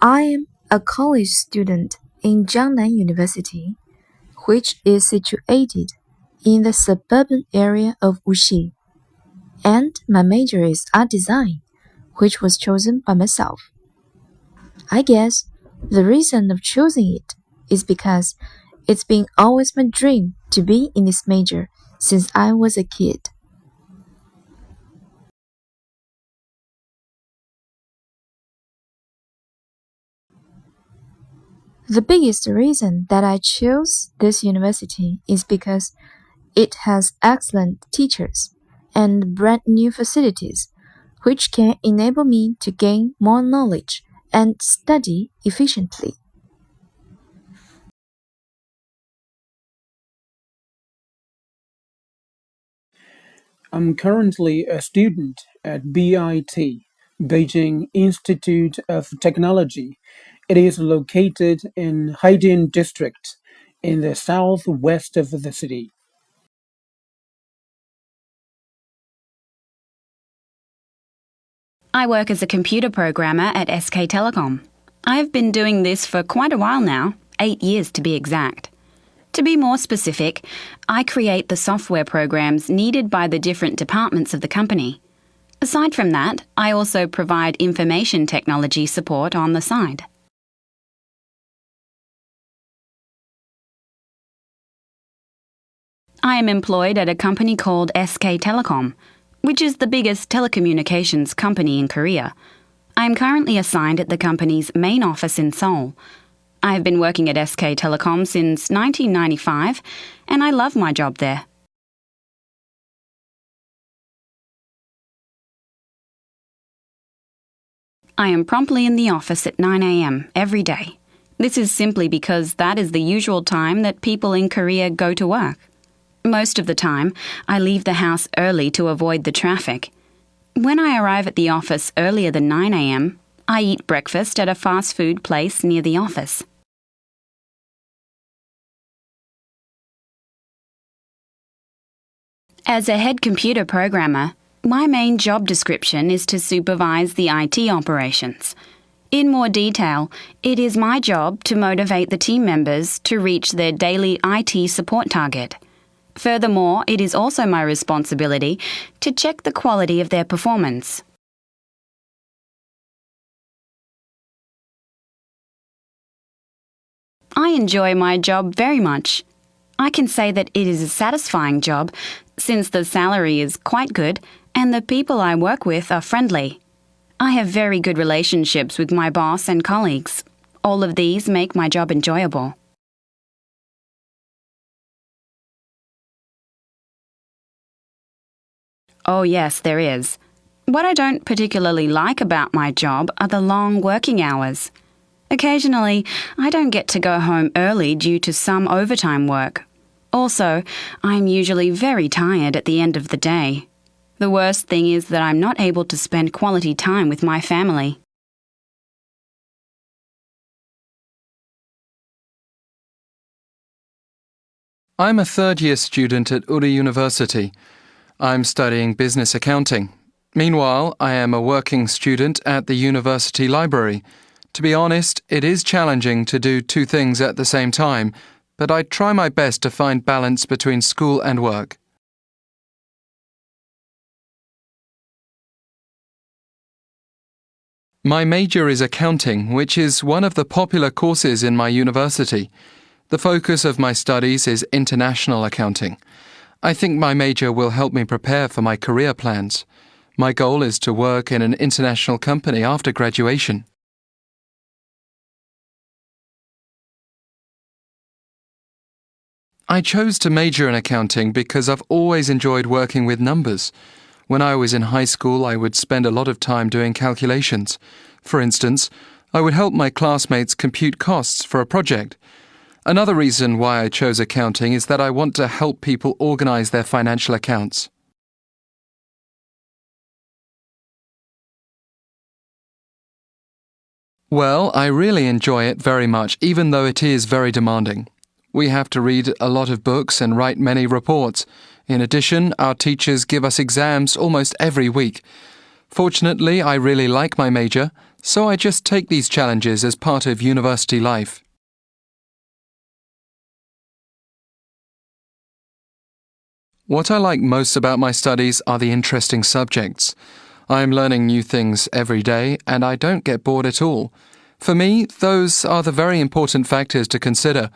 I am a college student in Jiangnan University, which is situated in the suburban area of Wuxi, and my major is art design, which was chosen by myself. I guess the reason of choosing it is because it's been always my dream to be in this major since I was a kid. The biggest reason that I chose this university is because it has excellent teachers and brand new facilities, which can enable me to gain more knowledge and study efficiently. I'm currently a student at BIT, Beijing Institute of Technology. It is located in Haidian District in the southwest of the city. I work as a computer programmer at SK Telecom. I've been doing this for quite a while now, 8 years to be exact. To be more specific, I create the software programs needed by the different departments of the company. Aside from that, I also provide information technology support on the side. I am employed at a company called SK Telecom, which is the biggest telecommunications company in Korea. I am currently assigned at the company's main office in Seoul. I have been working at SK Telecom since 1995, and I love my job there. I am promptly in the office at 9 a.m. every day. This is simply because that is the usual time that people in Korea go to work. Most of the time, I leave the house early to avoid the traffic. When I arrive at the office earlier than 9 a.m., I eat breakfast at a fast food place near the office. As a head computer programmer, my main job description is to supervise the IT operations. In more detail, it is my job to motivate the team members to reach their daily IT support target. Furthermore, it is also my responsibility to check the quality of their performance. I enjoy my job very much. I can say that it is a satisfying job since the salary is quite good and the people I work with are friendly. I have very good relationships with my boss and colleagues. All of these make my job enjoyable. Oh yes, there is. What I don't particularly like about my job are the long working hours. Occasionally, I don't get to go home early due to some overtime work. Also, I'm usually very tired at the end of the day. The worst thing is that I'm not able to spend quality time with my family. I'm a third-year student at Uri University. I'm studying business accounting. Meanwhile, I am a working student at the university library. To be honest, it is challenging to do two things at the same time, but I try my best to find balance between school and work. My major is accounting, which is one of the popular courses in my university. The focus of my studies is international accounting. I think my major will help me prepare for my career plans. My goal is to work in an international company after graduation. I chose to major in accounting because I've always enjoyed working with numbers. When I was in high school, I would spend a lot of time doing calculations. For instance, I would help my classmates compute costs for a project. Another reason why I chose accounting is that I want to help people organize their financial accounts. Well, I really enjoy it very much, even though it is very demanding. We have to read a lot of books and write many reports. In addition, our teachers give us exams almost every week. Fortunately, I really like my major, So I just take these challenges as part of university life. What I like most about my studies are the interesting subjects. I am learning new things every day and I don't get bored at all. For me, those are the very important factors to consider.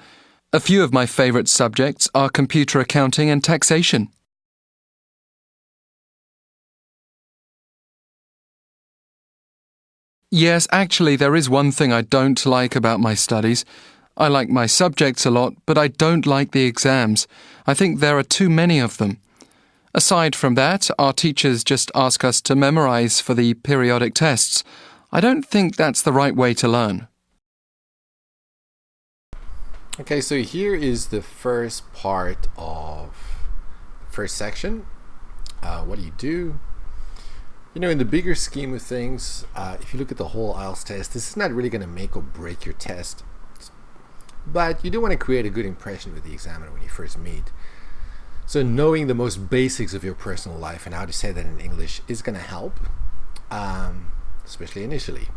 A few of my favourite subjects are computer accounting and taxation. Yes, actually, there is one thing I don't like about my studies. I like my subjects a lot, but I don't like the exams. I think there are too many of them. Aside from that, our teachers just ask us to memorize for the periodic tests. I don't think that's the right way to learn. Okay, so here is the first part of the first section. What do you do? You know, in the bigger scheme of things, if you look at the whole IELTS test, this is not really going to make or break your test. But you do want to create a good impression with the examiner when you first meet. So knowing the most basics of your personal life and how to say that in English is going to help, especially initially.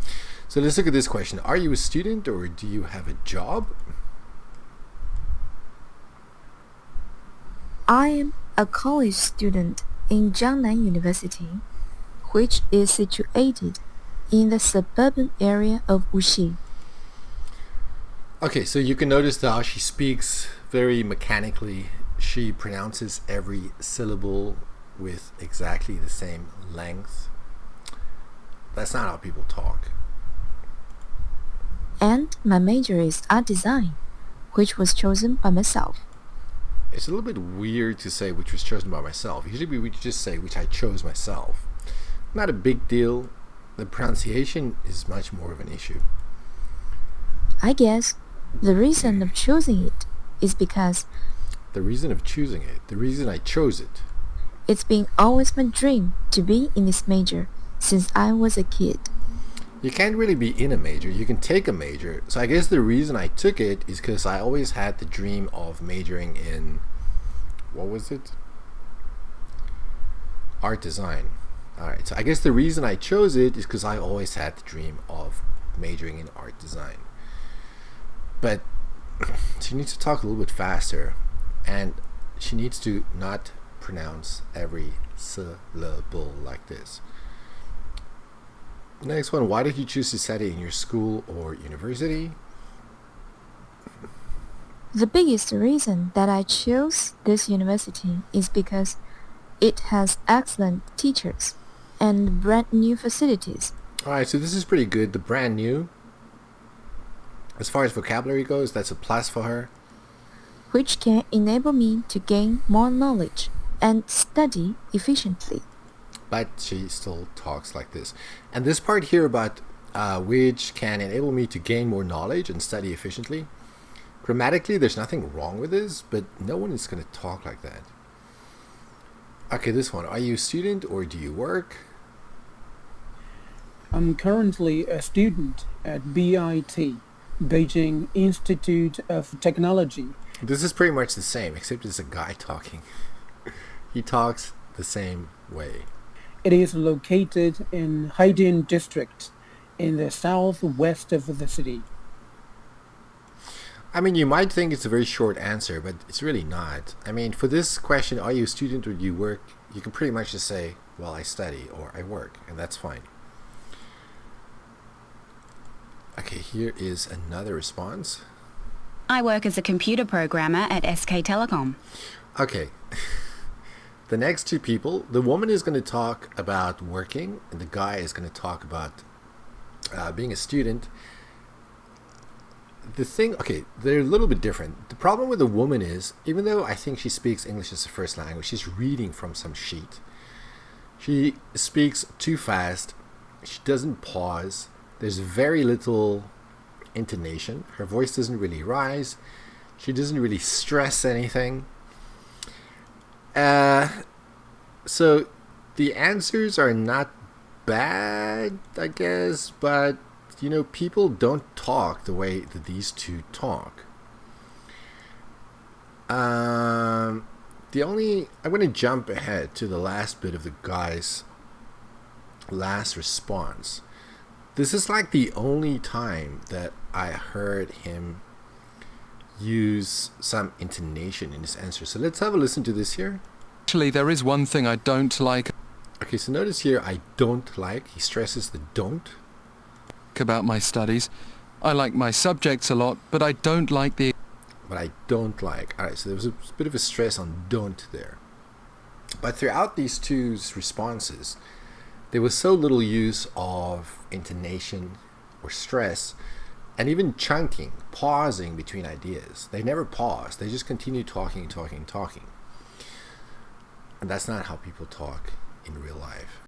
So let's look at this question. Are you a student or do you have a job? I am a college student in Jiangnan University, which is situated in the suburban area of Wuxi. Okay, so you can notice how she speaks very mechanically. She pronounces every syllable with exactly the same length. That's not how people talk. And my major is art design, which was chosen by myself. It's a little bit weird to say which was chosen by myself. Usually we would just say which I chose myself. Not a big deal. The pronunciation is much more of an issue. I guess the reason of choosing it is because The reason of choosing it, the reason I chose it. it's been always my dream to be in this major since I was a kid. You can't really be in a major. You can take a major. So I guess the reason I took it is because I always had the dream of majoring in, what was it? Art design. Alright, so I guess the reason I chose it is because I always had the dream of majoring in art design. But she needs to talk a little bit faster, and she needs to not pronounce every syllable like this. Next one, why did you choose to study in your school or university? The biggest reason that I chose this university is because it has excellent teachers and brand new facilities. Alright, so this is pretty good. The brand new. As far as vocabulary goes, that's a plus for her. Which can enable me to gain more knowledge and study efficiently. But she still talks like this. And this part here about which can enable me to gain more knowledge and study efficiently. Grammatically, there's nothing wrong with this, but no one is going to talk like that. Okay, this one. Are you a student or do you work? I'm currently a student at BIT, Beijing Institute of Technology. This is pretty much the same, except it's a guy talking. He talks the same way. It is located in Haidian District in the southwest of the city. I mean, you might think it's a very short answer, but it's really not. I mean, for this question, are you a student or do you work? You can pretty much just say, well, I study or I work, and that's fine. Okay, here is another response. I work as a computer programmer at SK Telecom. Okay. The next two people, the woman is going to talk about working, and the guy is going to talk about being a student. The thing, okay, they're a little bit different. The problem with the woman is, even though I think she speaks English as a first language, she's reading from some sheet. She speaks too fast. She doesn't pause. There's very little intonation. Her voice doesn't really rise. She doesn't really stress anything. So the answers are not bad, I guess, but you know, people don't talk the way that these two talk. I'm going to jump ahead to the last bit of the guy's last response. This is like the only time that I heard him use some intonation in his answer. So let's have a listen to this here. Actually, there is one thing I don't like Okay, so notice here, I don't like. He stresses the don't. about my studies. I like my subjects a lot, but I don't like the... But I don't like. All right, so there was a bit of a stress on don't there. But throughout these two responses, there was so little use of intonation or stress, and even chunking, pausing between ideas. They never paused. They just continued talking. And that's not how people talk in real life.